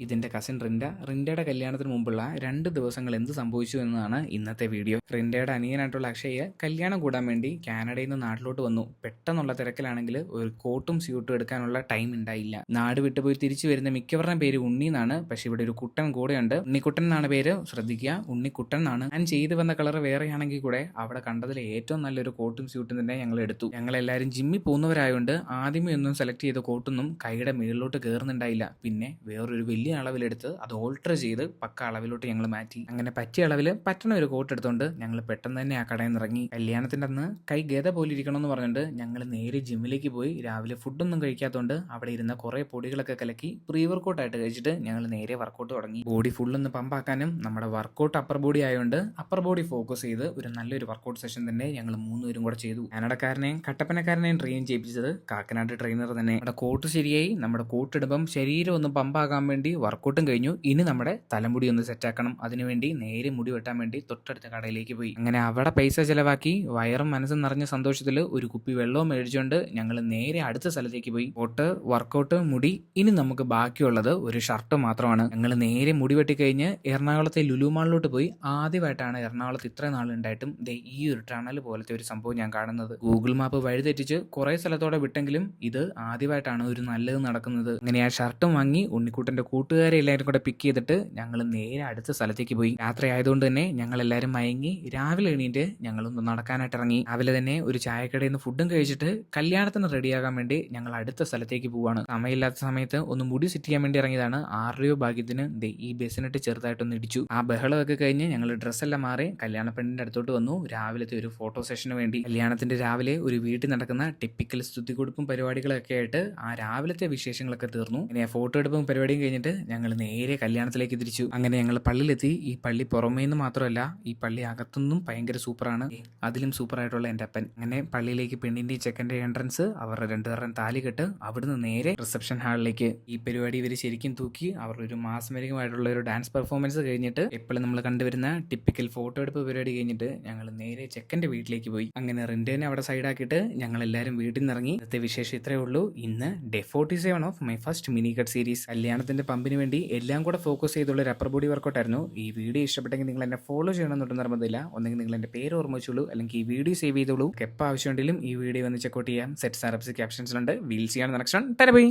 ഇതിന്റെ കസിൻ റിൻഡയുടെ കല്യാണത്തിന് മുമ്പുള്ള 2 ദിവസങ്ങൾ എന്ത് സംഭവിച്ചു എന്നതാണ് ഇന്നത്തെ വീഡിയോ. റിൻഡയുടെ അനിയനായിട്ടുള്ള അക്ഷയ് കല്യാണം കൂടാൻ വേണ്ടി കാനഡയിൽ നിന്ന് നാട്ടിലോട്ട് വന്നു. പെട്ടെന്നുള്ള തിരക്കിലാണെങ്കിൽ ഒരു കോട്ടും സ്യൂട്ടും എടുക്കാനുള്ള ടൈം ഉണ്ടായില്ല. നാട് വിട്ടുപോയി തിരിച്ചു വരുന്ന മിക്കവരുടെ പേര് ഉണ്ണി എന്നാണ്. പക്ഷെ ഇവിടെ ഒരു കുട്ടൻ കൂടെയുണ്ട്. ഉണ്ണിക്കുട്ടൻ എന്നാണ് പേര്, ശ്രദ്ധിക്കുക, ഉണ്ണിക്കുട്ടൻ എന്നാണ്. ഞാൻ ചെയ്തു വന്ന കളർ വേറെയാണെങ്കിൽ കൂടെ അവിടെ കണ്ടതിൽ ഏറ്റവും നല്ലൊരു കോട്ടും സ്യൂട്ടും തന്നെ ഞങ്ങൾ എടുത്തു. ഞങ്ങളെല്ലാവരും ജിമ്മിൽ പോകുന്നവരായതുകൊണ്ട് ആദ്യമേ ഒന്നും സെലക്ട് ചെയ്ത കോട്ടൊന്നും കൈയുടെ മേളിലോട്ട് കയറുന്നുണ്ടായില്ല. പിന്നെ വേറൊരു വലിയ അളവിലെടുത്ത് അത് ഓൾട്ടർ ചെയ്ത് പക്ക അളവിലോട്ട് ഞങ്ങൾ മാറ്റി. അങ്ങനെ പറ്റിയ അളവിൽ പറ്റണ ഒരു കോട്ട് എടുത്തോണ്ട് ഞങ്ങൾ പെട്ടെന്ന് തന്നെ ആ കടയിൽ നിന്ന് ഇറങ്ങി. കല്യാണത്തിന്റെ അന്ന് കൈ ഗത പോലെ ഇരിക്കണം എന്ന് പറഞ്ഞിട്ട് ഞങ്ങൾ നേരെ ജിമ്മിലേക്ക് പോയി. രാവിലെ ഫുഡൊന്നും കഴിക്കാത്തതുകൊണ്ട് അവിടെ ഇരുന്ന കുറെ പൊടികളൊക്കെ കലക്കി പ്രീ വർക്കൗട്ട് ആയിട്ട് കഴിച്ചിട്ട് ഞങ്ങൾ നേരെ വർക്കൗട്ട് തുടങ്ങി. ബോഡി ഫുള്ളൊന്ന് പമ്പാക്കാനും നമ്മുടെ വർക്കൗട്ട് അപ്പർ ബോഡി ആയതുകൊണ്ട് അപ്പർ ബോഡി ഫോക്കസ് ചെയ്ത് ഒരു നല്ലൊരു വർക്കൗട്ട് സെഷൻ തന്നെ ഞങ്ങൾ 3 പേരും കൂടെ ചെയ്തു. കാനഡക്കാരനെയും കട്ടപ്പനക്കാരനെയും ട്രെയിൻ ചെയ്യിപ്പിച്ചത് കാക്കനാട് ട്രെയിനർ തന്നെ. നമ്മുടെ കോട്ട് ശരിയായി. നമ്മുടെ കോട്ട് ഇടുമ്പം ശരീരം ഒന്ന് പമ്പാകാൻ വേണ്ടി വർക്കൗട്ടും കഴിഞ്ഞു. ഇനി നമ്മുടെ തലമുടി ഒന്ന് സെറ്റാക്കണം. അതിനുവേണ്ടി നേരെ മുടി വെട്ടാൻ വേണ്ടി തൊട്ടടുത്ത കടയിലേക്ക് പോയി. അങ്ങനെ അവിടെ പൈസ ചെലവാക്കി വയറും മനസ്സും നിറഞ്ഞ സന്തോഷത്തിൽ ഒരു കുപ്പി വെള്ളവും മേടിച്ചുകൊണ്ട് ഞങ്ങൾ നേരെ അടുത്ത സ്ഥലത്തേക്ക് പോയി. കോട്ട്, വർക്കൗട്ട്, മുടി, ഇനി നമുക്ക് ബാക്കിയുള്ളത് ഒരു ഷർട്ട് മാത്രമാണ്. ഞങ്ങൾ നേരെ മുടി വെട്ടി കഴിഞ്ഞ് എറണാകുളത്തെ ലുലു മാളിലോട്ട് പോയി. ആദ്യമായിട്ടാണ് എറണാകുളത്ത് ഇത്ര നാളുണ്ടായിട്ടും ഈ ഒരു ടണൽ പോലത്തെ ഒരു സംഭവം ഞാൻ കാണുന്നത്. ഗൂഗിൾ മാപ്പ് വഴിതെറ്റിച്ച് കുറെ സ്ഥലത്തോടെ വിട്ടെങ്കിലും ഇത് ആദ്യമായിട്ടാണ് ഒരു നല്ലത് നടക്കുന്നത്. അങ്ങനെ ആ ഷർട്ടും വാങ്ങി ഉണ്ണിക്കുട്ടന്റെ കൂട്ടുകാരെ എല്ലാവരും കൂടെ പിക്ക് ചെയ്തിട്ട് ഞങ്ങൾ നേരെ അടുത്ത സ്ഥലത്തേക്ക് പോയി. രാത്രി ആയതുകൊണ്ട് തന്നെ ഞങ്ങൾ എല്ലാവരും മയങ്ങി രാവിലെ എണീറ്റ് ഞങ്ങളൊന്ന് നടക്കാനായിട്ട് ഇറങ്ങി. രാവിലെ തന്നെ ഒരു ചായക്കടയിൽ നിന്ന് ഫുഡും കഴിച്ചിട്ട് കല്യാണത്തിന് റെഡിയാകാൻ വേണ്ടി ഞങ്ങൾ അടുത്ത സ്ഥലത്തേക്ക് പോവാണ്. സമയമില്ലാത്ത സമയത്ത് ഒന്ന് മുടി സെറ്റ് ചെയ്യാൻ വേണ്ടി ഇറങ്ങിയതാണ്. ആരുടെയോ ഭാഗ്യത്തിന് ഈ ബസ്സിനിട്ട് ചെറുതായിട്ടൊന്ന് ഇടിച്ചു. ആ ബഹളമൊക്കെ കഴിഞ്ഞ് ഞങ്ങൾ ഡ്രസ്സെല്ലാം മാറി കല്യാണ പെണ്ണിന്റെ അടുത്തോട്ട് വന്നു. രാവിലത്തെ ഒരു ഫോട്ടോ സെഷന് വേണ്ടി. കല്യാണത്തിന്റെ രാവിലെ ഒരു വീട്ടിൽ നടക്കുന്ന ടിപ്പിക്കൽ സ്തുതികൊടുപ്പും പരിപാടികളൊക്കെ ആയിട്ട് ആ രാവിലത്തെ വിശേഷങ്ങളൊക്കെ തീർന്നു. ഇനി ഫോട്ടോ എടുപ്പും പരിപാടിയും കഴിഞ്ഞിട്ട് ഞങ്ങൾ നേരെ കല്യാണത്തിലേക്ക് തിരിച്ചു. അങ്ങനെ ഞങ്ങൾ പള്ളിയിലെത്തി. ഈ പള്ളി പുറമേ നിന്ന് മാത്രമല്ല, ഈ പള്ളി അകത്തുനിന്നും ഭയങ്കര സൂപ്പറാണ്. അതിലും സൂപ്പറായിട്ടുള്ള എൻ്റെ അപ്പൻ. അങ്ങനെ പള്ളിയിലേക്ക് പെണ്ണിന്റെയും ചെക്കൻ്റെ എൻട്രൻസ്, അവരുടെ 2 പേരുടെയും താലി കെട്ട്, അവിടുന്ന് നേരെ റിസപ്ഷൻ ഹാളിലേക്ക്. ഈ പരിപാടി ഇവർ ശരിക്കും തൂക്കി. അവരുടെ ഒരു മാസ്മരികമായിട്ടുള്ള ഒരു ഡാൻസ് പെർഫോമൻസ് കഴിഞ്ഞിട്ട് എപ്പോഴും നമ്മൾ കണ്ടുവരുന്ന ടിപ്പിക്കൽ ഫോട്ടോ എടുപ്പ് പരിപാടി കഴിഞ്ഞിട്ട് ഞങ്ങൾ നേരെ ചെക്കൻ്റെ വീട്ടിലേക്ക് പോയി. അങ്ങനെ റിൻഡേനെ അവിടെ സൈഡാക്കിയിട്ട് ഞങ്ങൾ എല്ലാവരും വീട്ടിൽ നിന്ന് ഇറങ്ങി. ഇന്നത്തെ വിശേഷം ഇത്രയേ ഉള്ളൂ. ഇന്ന് day 47 of my first mini cut series. കല്യാണത്തിന്റെ പമ്പിന് വേണ്ടി എല്ലാം കൂടെ ഫോക്കസ് ചെയ്തുള്ള ഒരു അപ്പർ ബോഡി വർക്കൗട്ട് ആയിരുന്നു. ഈ വീഡിയോ ഇഷ്ടപ്പെട്ടെങ്കിൽ നിങ്ങൾ എന്നെ ഫോളോ ചെയ്യണമെന്നൊട്ട് നിർബന്ധമില്ല. ഒന്നെങ്കിൽ നിങ്ങൾ എൻ്റെ പേര് ഓർമ്മിച്ചുള്ളൂ, അല്ലെങ്കിൽ ഈ വീഡിയോ സേവ് ചെയ്തോളൂ. എപ്പോൾ ആവശ്യമുണ്ടെങ്കിലും ഈ വീഡിയോ വന്ന് ചെക്കൗട്ട് ചെയ്യാം. സെറ്റ് സാറപ്സ് ക്യാപ്ഷൻസിലുണ്ട്. വീൽ ചെയ്യാൻ നെക്സ്റ്റ് വൺ. ബൈ.